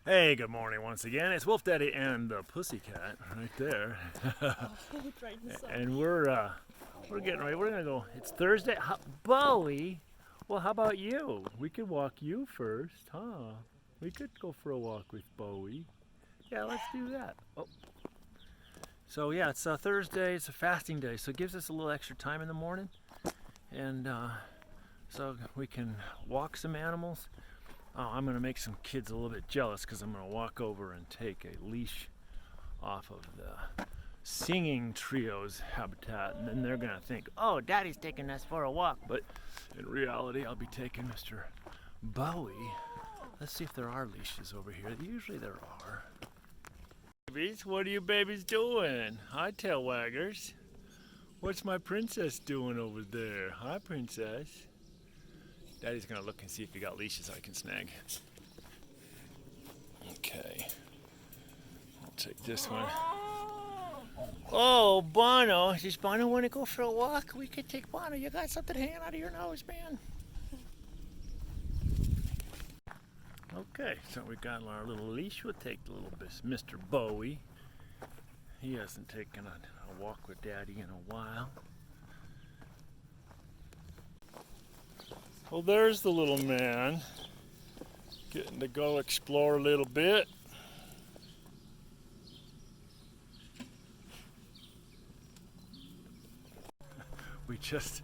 Hey, good morning once again. It's Wolf Daddy and the Pussycat right there. And we're getting ready. We're gonna go. It's Thursday. Bowie. Well, how about you? We could walk you first, huh? We could go for a walk with Bowie. Yeah, let's do that. Oh, so yeah, it's a Thursday. It's a fasting day, so it gives us a little extra time in the morning, and so we can walk some animals. Oh, I'm going to make some kids a little bit jealous because I'm going to walk over and take a leash off of the singing trio's habitat, and then they're going to think, oh, Daddy's taking us for a walk. But in reality, I'll be taking Mr. Bowie. Let's see if there are leashes over here. Usually there are. Babies, what are you babies doing? Hi, tail waggers. What's my princess doing over there? Hi, princess. Daddy's gonna look and see if you got leashes I can snag. Okay. I'll take this one. Oh, Bono. Does Bono want to go for a walk? We could take Bono. You got something hanging out of your nose, man. Okay, so we got our little leash. We'll take the little Mr. Bowie. He hasn't taken a walk with Daddy in a while. Well, there's the little man getting to go explore a little bit. We just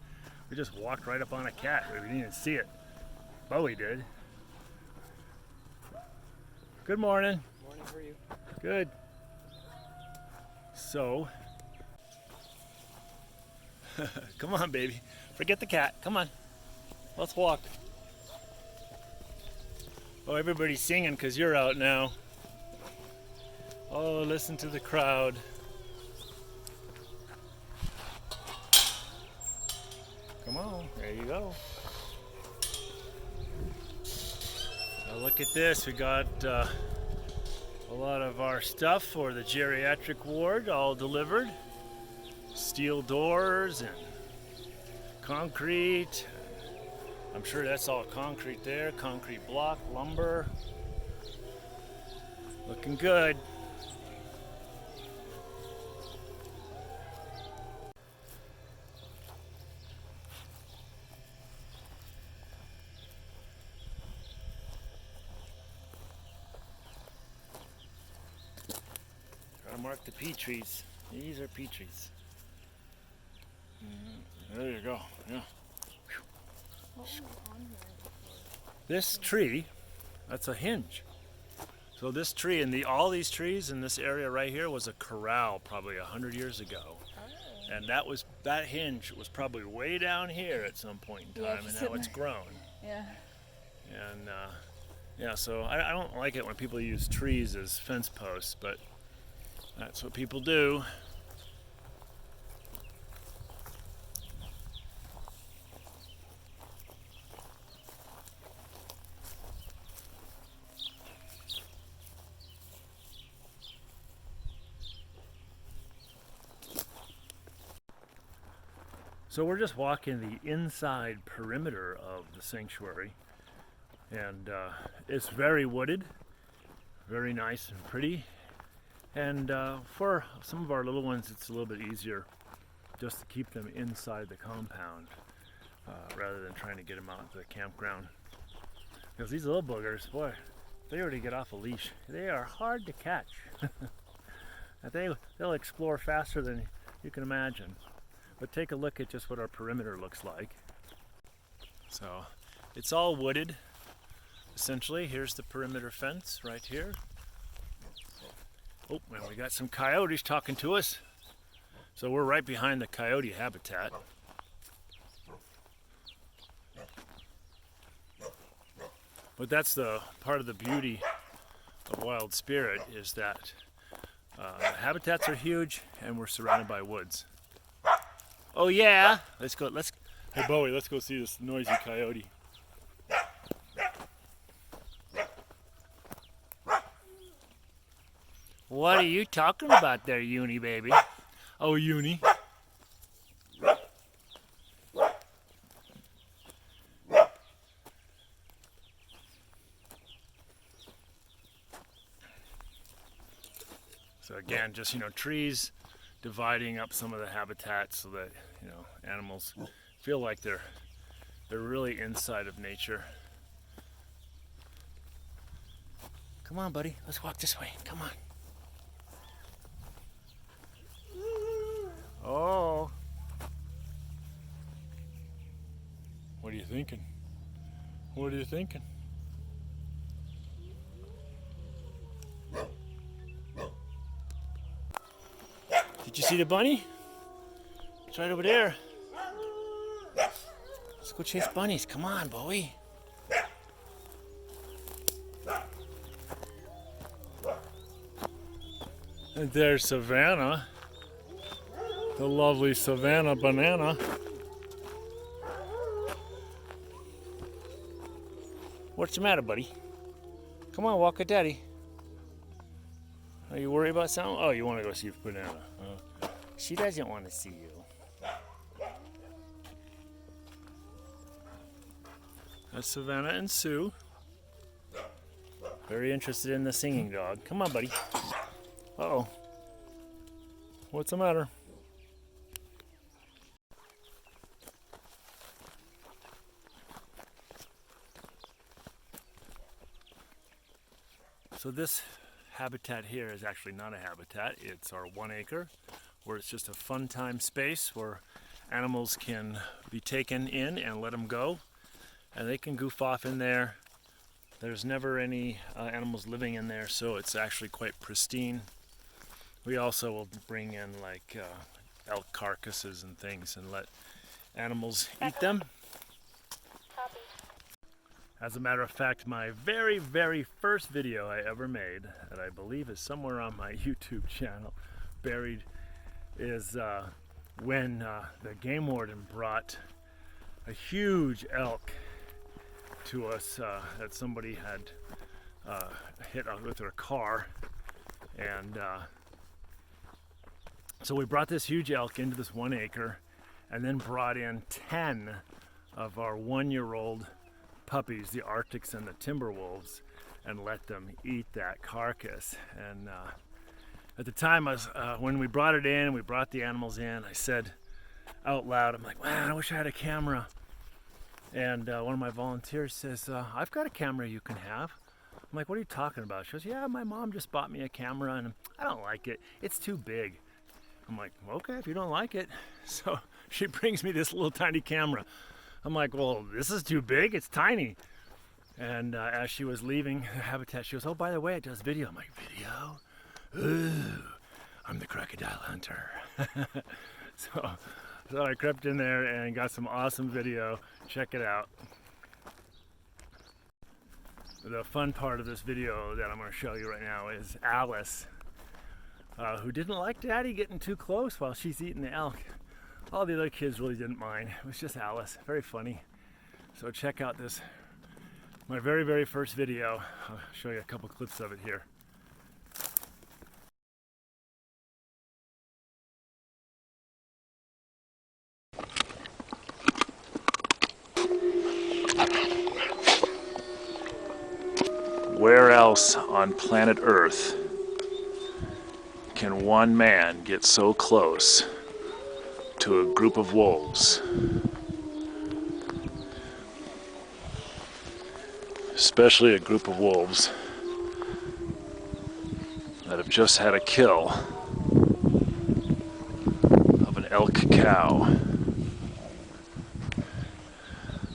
walked right up on a cat. We didn't even see it. Bowie did. Good morning. Morning, how are you? Good. So, come on, baby. Forget the cat. Come on. Let's walk. Oh, everybody's singing because you're out now. Oh, listen to the crowd. Come on, there you go. Now look at this. We got a lot of our stuff for the geriatric ward all delivered. Steel doors and concrete. I'm sure that's all concrete there. Concrete block, lumber. Looking good. Gotta mark the pea trees. These are pea trees. There you go. Yeah. This tree, that's a hinge. So this tree and all these trees in this area right here was a corral probably 100 years ago. Oh. And that hinge was probably way down here at some point in time, and now it's grown. Yeah. And yeah, so I don't like it when people use trees as fence posts, but that's what people do. So we're just walking the inside perimeter of the sanctuary, and it's very wooded, very nice and pretty. And for some of our little ones, it's a little bit easier just to keep them inside the compound rather than trying to get them out to the campground. Because these little boogers, boy, they already get off a leash. They are hard to catch. They'll explore faster than you can imagine. But take a look at just what our perimeter looks like. So it's all wooded, essentially. Here's the perimeter fence right here. Oh, and we got some coyotes talking to us. So we're right behind the coyote habitat. But that's the part of the beauty of Wild Spirit, is that habitats are huge and we're surrounded by woods. Oh yeah, let's go. Hey Bowie, let's go see this noisy coyote. What are you talking about there, Uni baby? Oh, Uni. So again, just, you know, trees dividing up some of the habitat so that, you know, animals feel like they're really inside of nature. Come on, buddy. Let's walk this way. Come on. Oh. What are you thinking? What are you thinking? Did you see the bunny? It's right over there. Let's go chase bunnies. Come on, Bowie. And there's Savannah. The lovely Savannah banana. What's the matter, buddy? Come on, walk with Daddy. Are you worried about something? Oh, you want to go see Banana. She doesn't want to see you. That's Savannah and Sue. Very interested in the singing dog. Come on, buddy. Uh-oh. What's the matter? So this habitat here is actually not a habitat. It's our 1 acre where it's just a fun time space where animals can be taken in and let them go. And they can goof off in there. There's never any animals living in there, so it's actually quite pristine. We also will bring in like elk carcasses and things and let animals eat them. As a matter of fact, my very first video I ever made, that I believe is somewhere on my YouTube channel, buried, is when the game warden brought a huge elk to us that somebody had hit with their car. And so we brought this huge elk into this 1 acre and then brought in 10 of our 1-year-old puppies, the Arctics and the Timberwolves, and let them eat that carcass. And at the time, when we brought it in, we brought the animals in, I said out loud, I'm like, man, I wish I had a camera. And one of my volunteers says, I've got a camera you can have. I'm like, what are you talking about? She goes, yeah, my mom just bought me a camera and I don't like it. It's too big. I'm like, okay, if you don't like it. So she brings me this little tiny camera. I'm like, well, this is too big. It's tiny. And as she was leaving the habitat, she goes, oh, by the way, it does video. I'm like, video? Ooh, I'm the crocodile hunter. So I crept in there and got some awesome video. Check it out. The fun part of this video that I'm going to show you right now is Alice, who didn't like Daddy getting too close while she's eating the elk. All the other kids really didn't mind. It was just Alice. Very funny. So check out this, my very first video. I'll show you a couple clips of it here. Where else on planet Earth can one man get so close to a group of wolves? Especially a group of wolves that have just had a kill of an elk cow.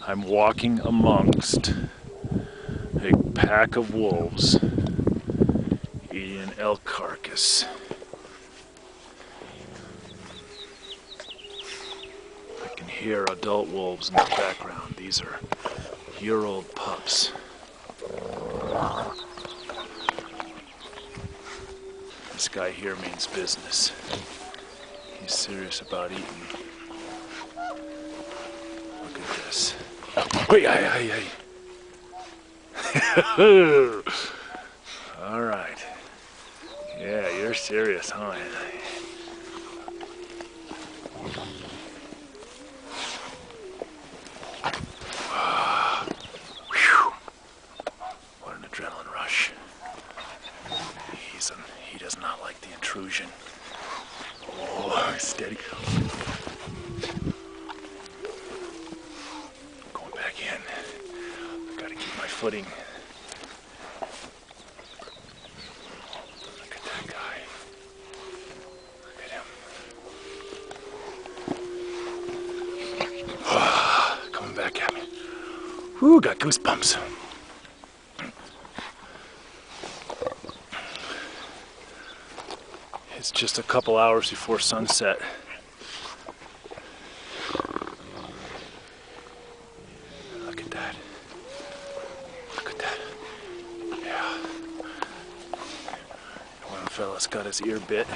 I'm walking amongst a pack of wolves eating an elk carcass. I can hear adult wolves in the background. These are year-old pups. This guy here means business. He's serious about eating. Look at this. Wait, hey. All right. Yeah, you're serious, huh? What an adrenaline rush. he does not like the intrusion. Oh, steady. Going back in. I gotta keep my footing. Look at that guy. Look at him. Coming back at me. Whoo, got goosebumps. It's just a couple hours before sunset. Look at that. Look at that. Yeah. One fella's got his ear bit.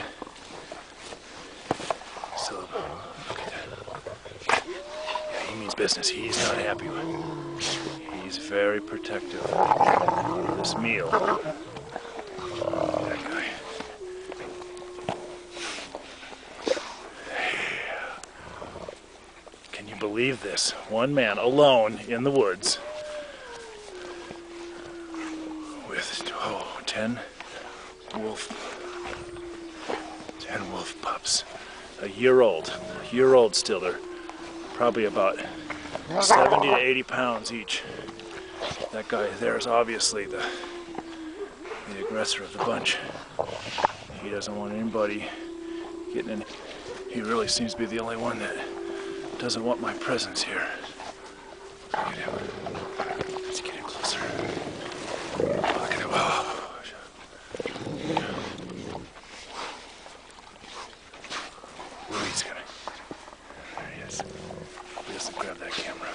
So, look at that. Yeah, he means business. He's not happy with it. He's very protective of this meal. That guy. Can you believe this? One man alone in the woods with 10 wolf pups. A year old still. They're probably about 70 to 80 pounds each. That guy there is obviously the aggressor of the bunch. He doesn't want anybody getting in. He really seems to be the only one that doesn't want my presence here. Look at him. Let's get in closer. Look at him. Oh. He's gonna. There he is. He doesn't grab that camera.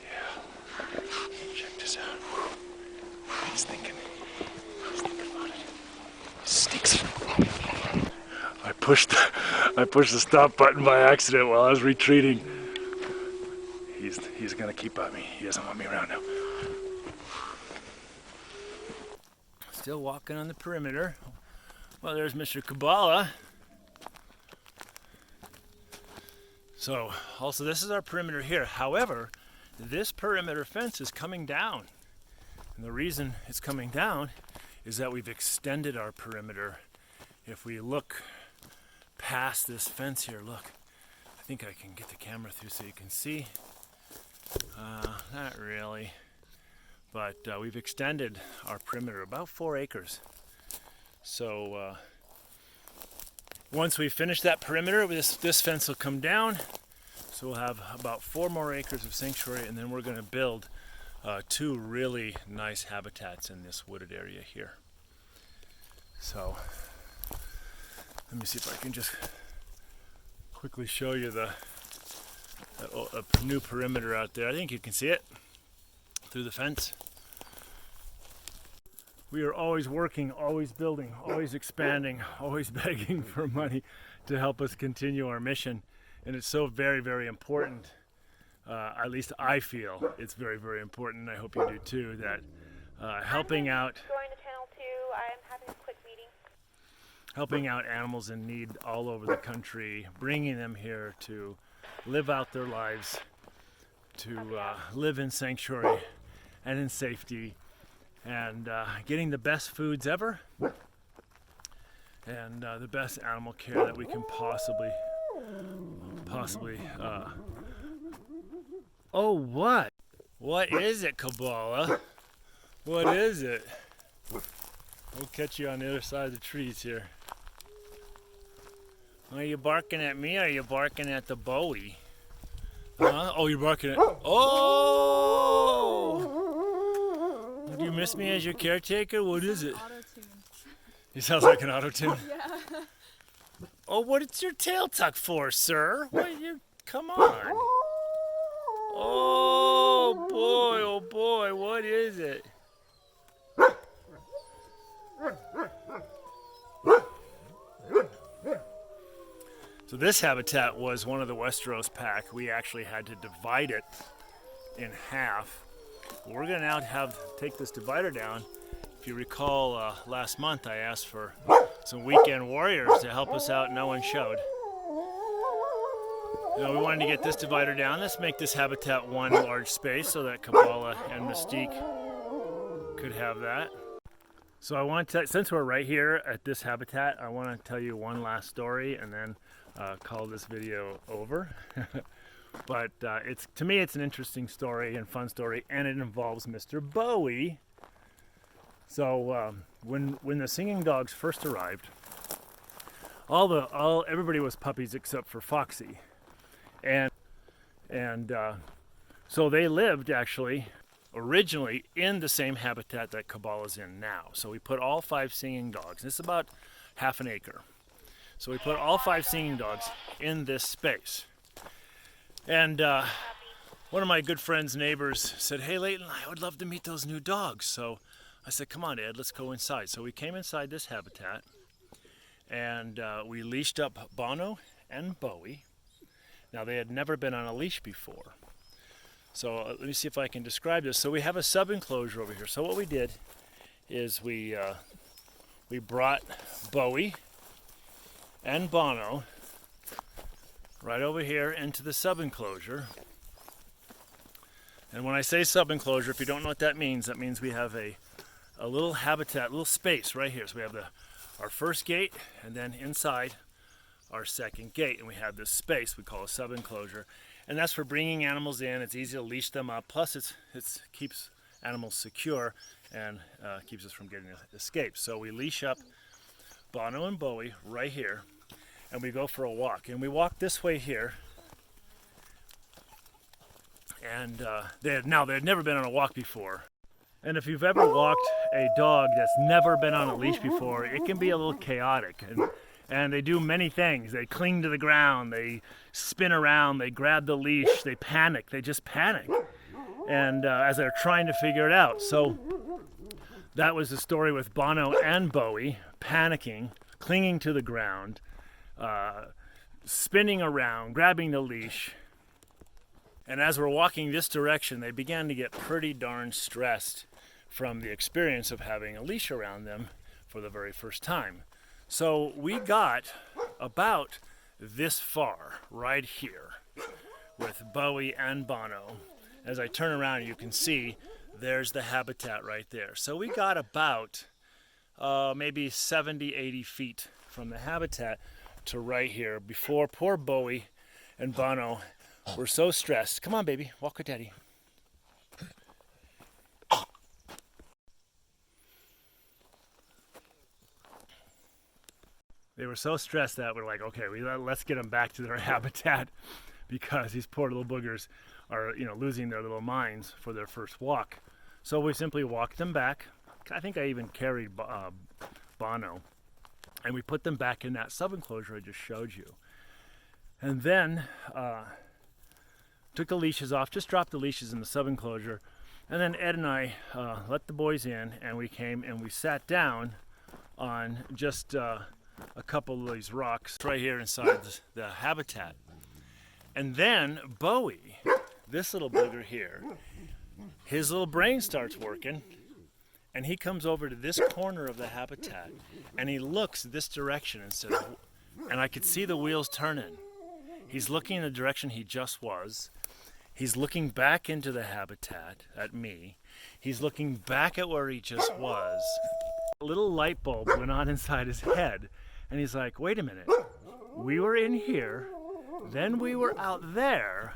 Yeah. Check this out. He's thinking about it. He stinks. I pushed the stop button by accident while I was retreating. He's gonna keep at me. He doesn't want me around now. Still walking on the perimeter. Well, there's Mr. Kabbalah. So, also this is our perimeter here. However, this perimeter fence is coming down. And the reason it's coming down is that we've extended our perimeter. If we look past this fence here, look. I think I can get the camera through so you can see. Not really. But we've extended our perimeter about 4 acres. So once we finish that perimeter, this fence will come down. So we'll have about 4 more acres of sanctuary, and then we're going to build 2 really nice habitats in this wooded area here. So let me see if I can just quickly show you the new perimeter out there. I think you can see it through the fence. We are always working, always building, always expanding, always begging for money to help us continue our mission. And it's so very, very important. At least I feel it's very, very important, and I hope you do too, that helping out animals in need all over the country, bringing them here to live out their lives, to live in sanctuary and in safety, and getting the best foods ever, and the best animal care that we can possibly. Oh, what? What is it, Kabbalah? What is it? We'll catch you on the other side of the trees here. Are you barking at me, or are you barking at the Bowie? Huh? Oh, you're barking at... Oh! Do you miss me as your caretaker? What is it? Auto-tune. He sounds like an auto-tune? Yeah. Oh, what's your tail tuck for, sir? Come on. Oh boy, what is it? So this habitat was one of the Westeros pack. We actually had to divide it in half. We're gonna now take this divider down. If you recall, last month I asked for some weekend warriors to help us out. No one showed. We wanted to get this divider down. Let's make this habitat one large space so that Kabbalah and Mystique could have that. So I want to, since we're right here at this habitat, I want to tell you one last story and then call this video over. But it's, to me, it's an interesting story and fun story, and it involves Mr. Bowie. So when the singing dogs first arrived, everybody was puppies except for Foxy, and so they lived actually originally in the same habitat that Kabbalah's in now. So we put all 5 singing dogs. This is about half an acre. So we put all 5 singing dogs in this space. And one of my good friend's neighbors said, "Hey, Leighton, I would love to meet those new dogs." So I said, "Come on, Ed, let's go inside." So we came inside this habitat, and we leashed up Bono and Bowie. Now, they had never been on a leash before. So let me see if I can describe this. So we have a sub-enclosure over here. So what we did is we brought Bowie and Bono right over here into the sub-enclosure. And when I say sub-enclosure, if you don't know what that means we have a little habitat, little space right here. So we have our first gate, and then inside our second gate, and we have this space we call a sub-enclosure. And that's for bringing animals in. It's easy to leash them up. Plus, it keeps animals secure and keeps us from getting escaped. So we leash up Bono and Bowie right here, and we go for a walk. And we walk this way here. And they had never been on a walk before. And if you've ever walked a dog that's never been on a leash before, it can be a little chaotic. And they do many things. They cling to the ground, they spin around, they grab the leash, they panic, they just panic. And as they're trying to figure it out. So that was the story with Bono and Bowie, panicking, clinging to the ground, spinning around, grabbing the leash. And as we're walking this direction, they began to get pretty darn stressed from the experience of having a leash around them for the very first time. So we got about this far right here with Bowie and Bono. As I turn around, you can see there's the habitat right there. So we got about maybe 70, 80 feet from the habitat to right here before poor Bowie and Bono were so stressed. Come on, baby, walk with Daddy. They were so stressed that we're like, okay, let's get them back to their habitat, because these poor little boogers are, losing their little minds for their first walk. So we simply walked them back. I think I even carried Bono, and we put them back in that sub-enclosure I just showed you. And then took the leashes off, just dropped the leashes in the sub-enclosure, and then Ed and I let the boys in, and we came and we sat down on just a couple of these rocks right here inside the habitat. And then Bowie, this little booger here, his little brain starts working, and he comes over to this corner of the habitat, and he looks this direction and says, and I could see the wheels turning. He's looking in the direction he just was. He's looking back into the habitat at me. He's looking back at where he just was. A little light bulb went on inside his head, and he's like, wait a minute, we were in here, then we were out there,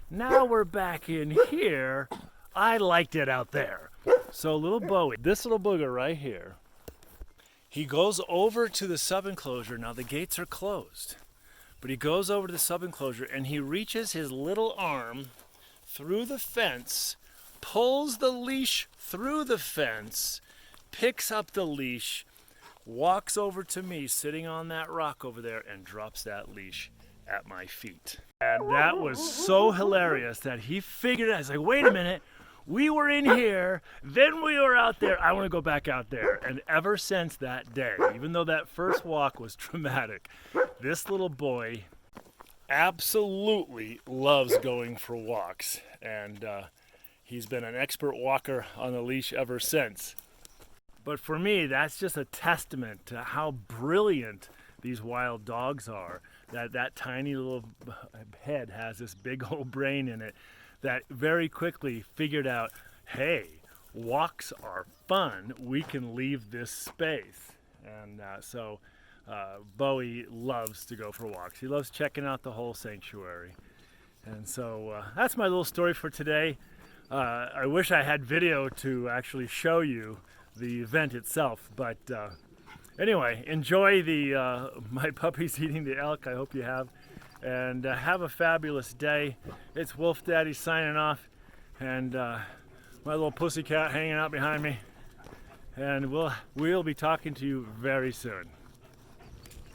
now we're back in here. I liked it out there. So little Bowie, this little booger right here, he goes over to the sub-enclosure. Now the gates are closed, but he goes over to the sub-enclosure and he reaches his little arm through the fence, pulls the leash through the fence, picks up the leash, walks over to me sitting on that rock over there, and drops that leash at my feet. And that was so hilarious that he figured out. He's like, wait a minute, we were in here, then we were out there, I want to go back out there. And ever since that day, even though that first walk was traumatic, this little boy absolutely loves going for walks. And he's been an expert walker on the leash ever since. But for me, that's just a testament to how brilliant these wild dogs are. That tiny little head has this big old brain in it that very quickly figured out, hey, walks are fun, we can leave this space. And so Bowie loves to go for walks. He loves checking out the whole sanctuary. And so that's my little story for today. I wish I had video to actually show you the event itself, but anyway, enjoy the my puppies eating the elk. I hope you have, and have a fabulous day. It's Wolf Daddy signing off, and my little pussycat hanging out behind me, and we'll be talking to you very soon.